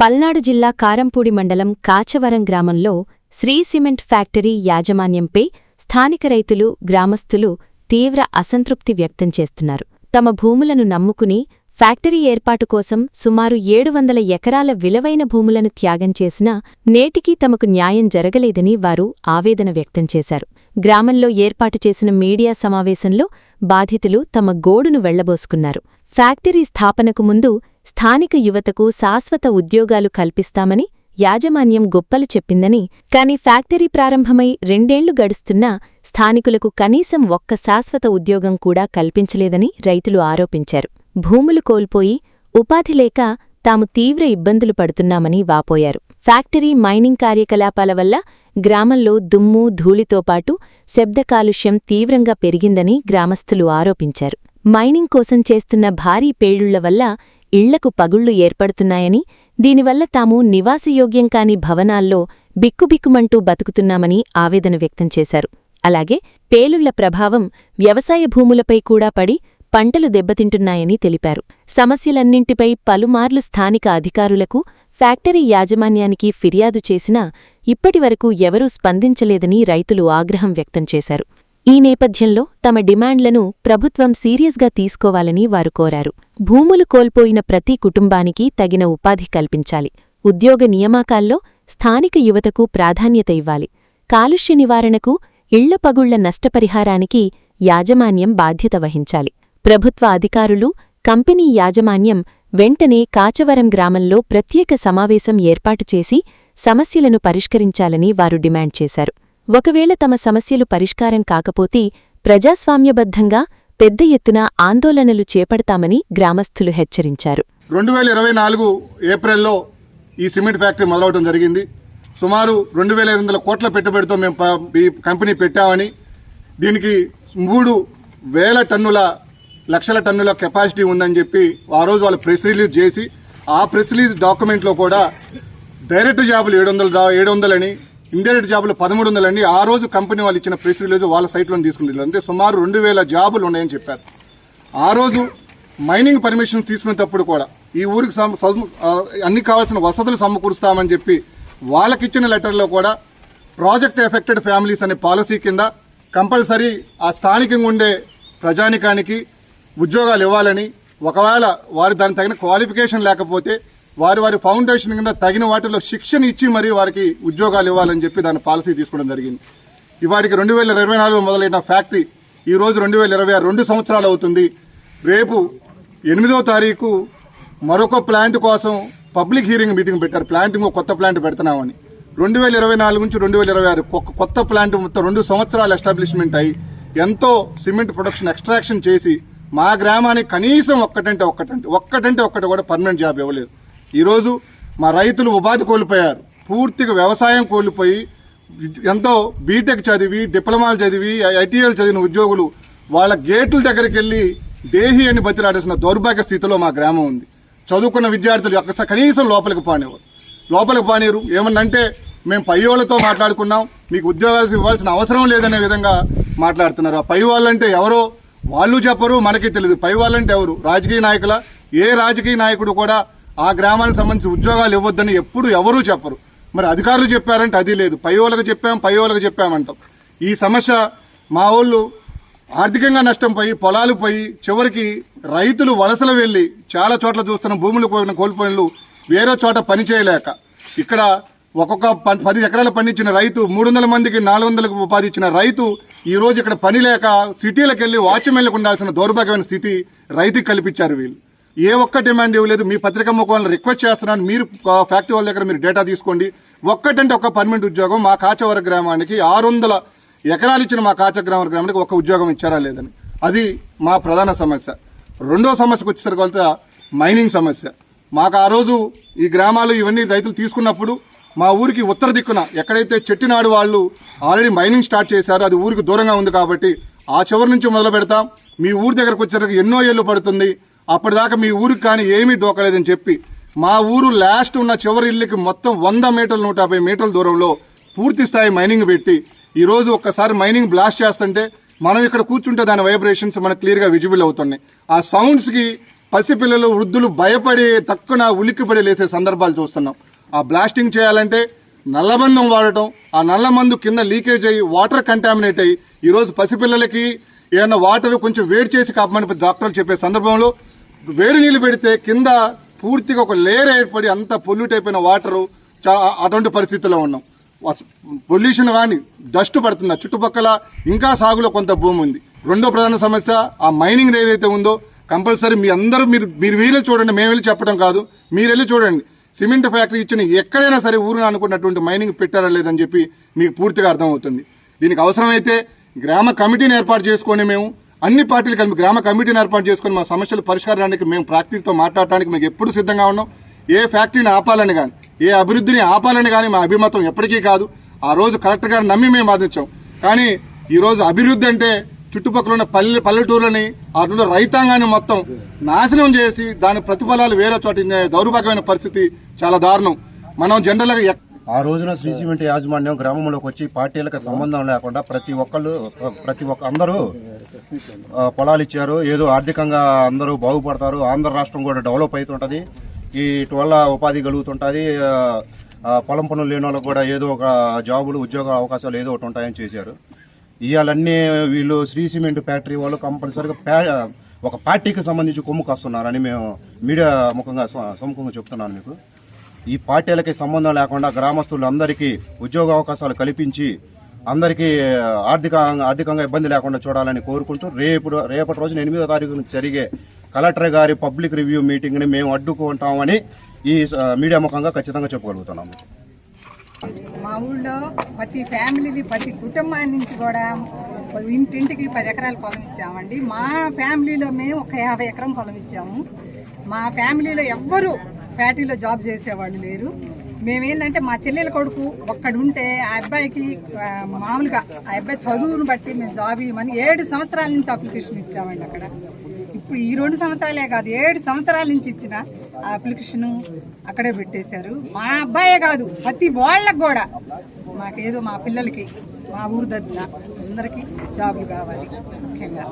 పల్నాడు జిల్లా కారంపూడి మండలం కాచవరం గ్రామంలో శ్రీ సిమెంట్ ఫ్యాక్టరీ యాజమాన్యంపై స్థానిక రైతులు, గ్రామస్తులు తీవ్ర అసంతృప్తి వ్యక్తం చేస్తున్నారు. తమ భూములను నమ్ముకుని ఫ్యాక్టరీ ఏర్పాటు కోసం సుమారు 700 ఎకరాల విలువైన భూములను త్యాగం చేసినా నేటికీ తమకు న్యాయం జరగలేదని వారు ఆవేదన వ్యక్తం చేశారు. గ్రామంలో ఏర్పాటు చేసిన మీడియా సమావేశంలో బాధితులు తమ గోడును వెళ్లబోసుకున్నారు. ఫ్యాక్టరీ స్థాపనకు ముందు స్థానిక యువతకు శాశ్వత ఉద్యోగాలు కల్పిస్తామని యాజమాన్యం గొప్పలు చెప్పిందని, కాని ఫ్యాక్టరీ ప్రారంభమై 2 ఏళ్లు గడుస్తున్నా స్థానికులకు కనీసం ఒక్క శాశ్వత ఉద్యోగం కూడా కల్పించలేదని రైతులు ఆరోపించారు. భూములు కోల్పోయి ఉపాధి లేక తాము తీవ్ర ఇబ్బందులు పడుతున్నామని వాపోయారు. ఫ్యాక్టరీ మైనింగ్ కార్యకలాపాల వల్ల గ్రామంలో దుమ్ము, ధూళితో పాటు శబ్ద కాలుష్యం తీవ్రంగా పెరిగిందని గ్రామస్తులు ఆరోపించారు. మైనింగ్ కోసం చేస్తున్న భారీ పేలుళ్ల వల్ల ఇళ్లకు పగుళ్లు ఏర్పడుతున్నాయని, దీనివల్ల తాము నివాసయోగ్యం కాని భవనాల్లో బిక్కుబిక్కుమంటూ బతుకుతున్నామని ఆవేదన వ్యక్తం చేశారు. అలాగే పేలుళ్ల ప్రభావం వ్యవసాయ భూములపై కూడా పడి పంటలు దెబ్బతింటున్నాయని తెలిపారు. సమస్యలన్నింటిపై పలుమార్లు స్థానిక అధికారులకు, ఫ్యాక్టరీ యాజమాన్యానికి ఫిర్యాదు చేసినా ఇప్పటివరకు ఎవరూ స్పందించలేదని రైతులు ఆగ్రహం వ్యక్తం చేశారు. ఈ నేపథ్యంలో తమ డిమాండ్లను ప్రభుత్వం సీరియస్గా తీసుకోవాలని వారు కోరారు. భూములు కోల్పోయిన ప్రతి కుటుంబానికి తగిన ఉపాధి కల్పించాలి. ఉద్యోగ నియామకాల్లో స్థానిక యువతకు ప్రాధాన్యత ఇవ్వాలి. కాలుష్య నివారణకు, ఇళ్ల పగుళ్ల నష్టపరిహారానికి యాజమాన్యం బాధ్యత వహించాలి. ప్రభుత్వ అధికారులు, కంపెనీ యాజమాన్యం వెంటనే కాచవరం గ్రామంలో ప్రత్యేక సమావేశం ఏర్పాటు చేసి సమస్యలను పరిష్కరించాలని వారు డిమాండ్ చేశారు. ఒకవేళ తమ సమస్యలు పరిష్కారం కాకపోతే ప్రజాస్వామ్యబద్ధంగా పెద్ద ఎత్తున ఆందోళనలు చేపడతామని గ్రామస్తులు హెచ్చరించారు. 2024 ఏప్రిల్లో ఈ సిమెంట్ ఫ్యాక్టరీ మొదలవడం జరిగింది. సుమారు 2500 కోట్ల పెట్టుబడితో మేము ఈ కంపెనీ పెట్టామని, దీనికి 3,000 లక్షల టన్నుల కెపాసిటీ ఉందని చెప్పి ఆ రోజు వాళ్ళు ప్రెస్ రిలీజ్ చేసి, ఆ ప్రెస్ రిలీజ్ డాక్యుమెంట్లో కూడా డైరెక్ట్ జాబులు 700 అని, ఇండైరెక్ట్ జాబులు 1300 అని ఆ రోజు కంపెనీ వాళ్ళు ఇచ్చిన ప్రెస్ రిలీజ్ వాళ్ళ సైట్లో తీసుకుని, అంటే సుమారు 2000 జాబులు ఉన్నాయని చెప్పారు. ఆ రోజు మైనింగ్ పర్మిషన్ తీసుకునేటప్పుడు కూడా ఈ ఊరికి అన్ని కావాల్సిన వసతులు సమకూరుస్తామని చెప్పి వాళ్ళకిచ్చిన లెటర్లో కూడా ప్రాజెక్ట్ ఎఫెక్టెడ్ ఫ్యామిలీస్ అనే పాలసీ కింద కంపల్సరీ ఆ స్థానికంగా ఉండే ప్రజానికానికి ఉద్యోగాలు ఇవ్వాలని, ఒకవేళ వారి దానికి తగిన క్వాలిఫికేషన్ లేకపోతే వారి ఫౌండేషన్ కింద తగిన వాటిలో శిక్షణ ఇచ్చి మరీ వారికి ఉద్యోగాలు ఇవ్వాలని చెప్పి దాని పాలసీ తీసుకోవడం జరిగింది. ఇవాటికి 2024 మొదలైన ఫ్యాక్టరీ ఈరోజు 2026 2 సంవత్సరాలు అవుతుంది. రేపు 8వ తారీఖు మరొక ప్లాంట్ కోసం పబ్లిక్ హీరింగ్ మీటింగ్ పెట్టారు. ప్లాంటింగ్ కొత్త ప్లాంట్ పెడుతున్నామని. 2024 నుంచి 2026 కొత్త ప్లాంట్ మొత్తం 2 సంవత్సరాలు ఎస్టాబ్లిష్మెంట్ అయ్యి ఎంతో సిమెంట్ ప్రొడక్షన్ ఎక్స్ట్రాక్షన్ చేసి మా గ్రామానికి కనీసం ఒక్కటంటే ఒక్కటి కూడా పర్మనెంట్ జాబ్ ఇవ్వలేదు. ఈరోజు మా రైతులు ఉపాధి కోల్పోయారు. పూర్తిగా వ్యవసాయం కోల్పోయి ఎంతో బీటెక్ చదివి, డిప్లొమాలు చదివి, ఐటీఐలు చదివిన ఉద్యోగులు వాళ్ళ గేట్ల దగ్గరికి వెళ్ళి దేహి అని బతిలాడేసిన దౌర్భాగ్య స్థితిలో మా గ్రామం ఉంది. చదువుకున్న విద్యార్థులు కనీసం లోపలికి పానీరు. ఏమన్నంటే మేము పై వాళ్ళతో మాట్లాడుకున్నాం, మీకు ఉద్యోగాలు ఇవ్వాల్సిన అవసరం లేదనే విధంగా మాట్లాడుతున్నారు. ఆ పై వాళ్ళంటే ఎవరో వాళ్ళు చెప్పరు, మనకి తెలియదు. పై వాళ్ళంటే ఎవరు? రాజకీయ నాయకుల? ఏ రాజకీయ నాయకుడు కూడా ఆ గ్రామానికి సంబంధించి ఉద్యోగాలు ఇవ్వద్దని ఎప్పుడు ఎవరూ చెప్పరు. మరి అధికారులు చెప్పారంటే అది లేదు. పై వాళ్ళకి చెప్పామంటాం. ఈ సమస్య మా వాళ్ళు ఆర్థికంగా నష్టం పోయి, పొలాలు పోయి, చివరికి రైతులు వలసలు వెళ్ళి చాలా చోట్ల చూస్తున్న భూములు కోల్పోయినలు వేరే చోట పని చేయలేక, ఇక్కడ ఒక్కొక్క 10 ఎకరాలు పండించిన రైతు 300 మందికి 400లకు ఉపాధి ఇచ్చిన రైతు ఈరోజు ఇక్కడ పని లేక సిటీలకు వెళ్ళి వాచ్మెన్లకు ఉండాల్సిన దౌర్భాగ్యమైన స్థితి రైతుకి కల్పించారు. వీళ్ళు ఏ ఒక్క డిమాండ్ ఇవ్వలేదు. మీ పత్రికా ముఖాలను రిక్వెస్ట్ చేస్తున్నాను, మీరు ఫ్యాక్టరీ వాళ్ళ దగ్గర మీరు డేటా తీసుకోండి. ఒక్కటంటే ఒక్క పర్మనెంట్ ఉద్యోగం మా కాచవరం గ్రామానికి 600 ఎకరాలు ఇచ్చిన మా కాచవరం గ్రామానికి ఒక్క ఉద్యోగం ఇచ్చారా లేదని, అది మా ప్రధాన సమస్య. రెండో సమస్యకు వచ్చేసరికి మైనింగ్ సమస్య. మాకు ఆ రోజు ఈ గ్రామాలు ఇవన్నీ రైతులు తీసుకున్నప్పుడు మా ఊరికి ఉత్తర దిక్కున ఎక్కడైతే చెట్టినాడు వాళ్ళు ఆల్రెడీ మైనింగ్ స్టార్ట్ చేశారో అది ఊరికి దూరంగా ఉంది కాబట్టి ఆ చివరి నుంచి మొదలు పెడతాం, మీ ఊరి దగ్గరకు వచ్చేసరికి ఎన్నో ఏళ్ళు పడుతుంది, అప్పటిదాకా మీ ఊరికి కానీ ఏమీ డోకలేదని చెప్పి మా ఊరు లాస్ట్ ఉన్న చివరి ఇళ్ళకి మొత్తం 100 మీటర్లు 150 మీటర్ల దూరంలో పూర్తి స్థాయి మైనింగ్ పెట్టి ఈరోజు ఒక్కసారి మైనింగ్ బ్లాస్ట్ చేస్తుంటే మనం ఇక్కడ కూర్చుంటే దాని వైబ్రేషన్స్ మనకు క్లియర్గా విజిబుల్ అవుతున్నాయి. ఆ సౌండ్స్కి పసిపిల్లలు వృద్ధులు భయపడి తక్కువ ఉలిక్కిపడి లేసే సందర్భాలు చూస్తున్నాం. ఆ బ్లాస్టింగ్ చేయాలంటే నల్లబంధం వాడటం, ఆ నల్లమందు కింద లీకేజ్ అయ్యి వాటర్ కంటామినేట్ అయ్యి ఈరోజు పసిపిల్లలకి ఏమన్నా వాటర్ కొంచెం వేడి చేసి కాపమని డాక్టర్లు చెప్పే సందర్భంలో వేడి నీళ్ళు పెడితే కింద పూర్తిగా ఒక లేయర్ ఏర్పడి అంత పొల్యూట్ అయిపోయిన వాటరు అటువంటి పరిస్థితుల్లో ఉన్నాం. పొల్యూషన్ కానీ డస్ట్ పడుతుంది. చుట్టుపక్కల ఇంకా సాగులో కొంత భూమి ఉంది. రెండో ప్రధాన సమస్య ఆ మైనింగ్ ఏదైతే ఉందో కంపల్సరీ మీ అందరూ మీరు వీళ్ళు చూడండి, మేము వెళ్ళి చెప్పడం కాదు, మీరు వెళ్ళి చూడండి. సిమెంట్ ఫ్యాక్టరీ ఇచ్చిన ఎక్కడైనా సరే ఊరును అనుకున్నటువంటి మైనింగ్ పెట్టారా లేదని చెప్పి మీకు పూర్తిగా అర్థమవుతుంది. దీనికి అవసరమైతే గ్రామ కమిటీని ఏర్పాటు చేసుకొని మేము అన్ని పార్టీలు కలిపి గ్రామ కమిటీని ఏర్పాటు చేసుకొని మా సమస్యల పరిష్కారానికి మేము ప్రాక్టీతో మాట్లాడటానికి మేము ఎప్పుడు సిద్ధంగా ఉన్నాం. ఏ ఫ్యాక్టరీని ఆపాలని కానీ ఏ అభివృద్ధిని ఆపాలని కానీ మా అభిమతం ఎప్పటికీ కాదు. ఆ రోజు కలెక్టర్ గారు నమ్మి మేము బాధించాం. కానీ ఈరోజు అభివృద్ధి అంటే చుట్టుపక్కల ఉన్న పల్లెటూర్లని అటు రైతాంగాన్ని మొత్తం నాశనం చేసి దాని ప్రతిఫలాలు వేరే చోట దౌర్భాగ్యమైన పరిస్థితి చాలా దారుణం. మనం జనరల్గా ఆ రోజున శ్రీ సిమెంట్ యాజమాన్యం గ్రామంలోకి వచ్చి పార్టీలకు సంబంధం లేకుండా అందరూ పొలాలు ఇచ్చారు. ఏదో ఆర్థికంగా అందరూ బాగుపడతారు, ఆంధ్ర రాష్ట్రం కూడా డెవలప్ అవుతుంటుంది, వీటి వల్ల ఉపాధి కలుగుతుంటుంది, పొలం పనులు లేని వాళ్ళకు కూడా ఏదో ఒక జాబులు ఉద్యోగ అవకాశాలు ఏదో ఒకటి ఉంటాయని చేశారు. ఇవాళన్నీ వీళ్ళు శ్రీ సిమెంట్ ఫ్యాక్టరీ వాళ్ళు కంపల్సరీగా ఒక పార్టీకి సంబంధించి కొమ్ము కాస్తున్నారని మేము మీడియా ముఖంగా సముఖంగా చెప్తున్నాను మీకు. ఈ పార్టీలకి సంబంధం లేకుండా గ్రామస్తులందరికీ ఉద్యోగ అవకాశాలు కల్పించి అందరికీ ఆర్థికంగా ఇబ్బంది లేకుండా చూడాలని కోరుకుంటూ రేపటి రోజున 8వ తారీఖున జరిగే కలెక్టర్ గారి పబ్లిక్ రివ్యూ మీటింగ్ని మేము అడ్డుకుంటామని ఈ మీడియా ముఖంగా ఖచ్చితంగా చెప్పగలుగుతున్నాము. మా ఊళ్ళో ప్రతి ఫ్యామిలీ ప్రతి కుటుంబాన్ని నుంచి కూడా ఇంటింటికి 10 ఎకరాల పొలం ఇచ్చామండి. మా ఫ్యామిలీలో మేము ఒక 50 ఎకరం పొలం ఇచ్చాము. మా ఫ్యామిలీలో ఎవ్వరూ ఫ్యాక్టరీలో జాబ్ చేసేవాళ్ళు లేరు. మేమేంటంటే మా చెల్లెల కొడుకు ఒక్కడుంటే ఆ అబ్బాయికి మామూలుగా ఆ అబ్బాయి చదువును బట్టి మేము జాబ్ ఇవ్వమని 7 సంవత్సరాల నుంచి అప్లికేషన్ ఇచ్చామండి. అక్కడ ఇప్పుడు ఈ 2 సంవత్సరాలే కాదు 7 సంవత్సరాల నుంచి ఇచ్చిన ఆ అప్లికేషను అక్కడే పెట్టేశారు. మా అబ్బాయే కాదు ప్రతి వాళ్ళకు కూడా మాకేదో మా పిల్లలకి మా ఊరు దగ్గర అందరికీ జాబులు కావాలి ముఖ్యంగా.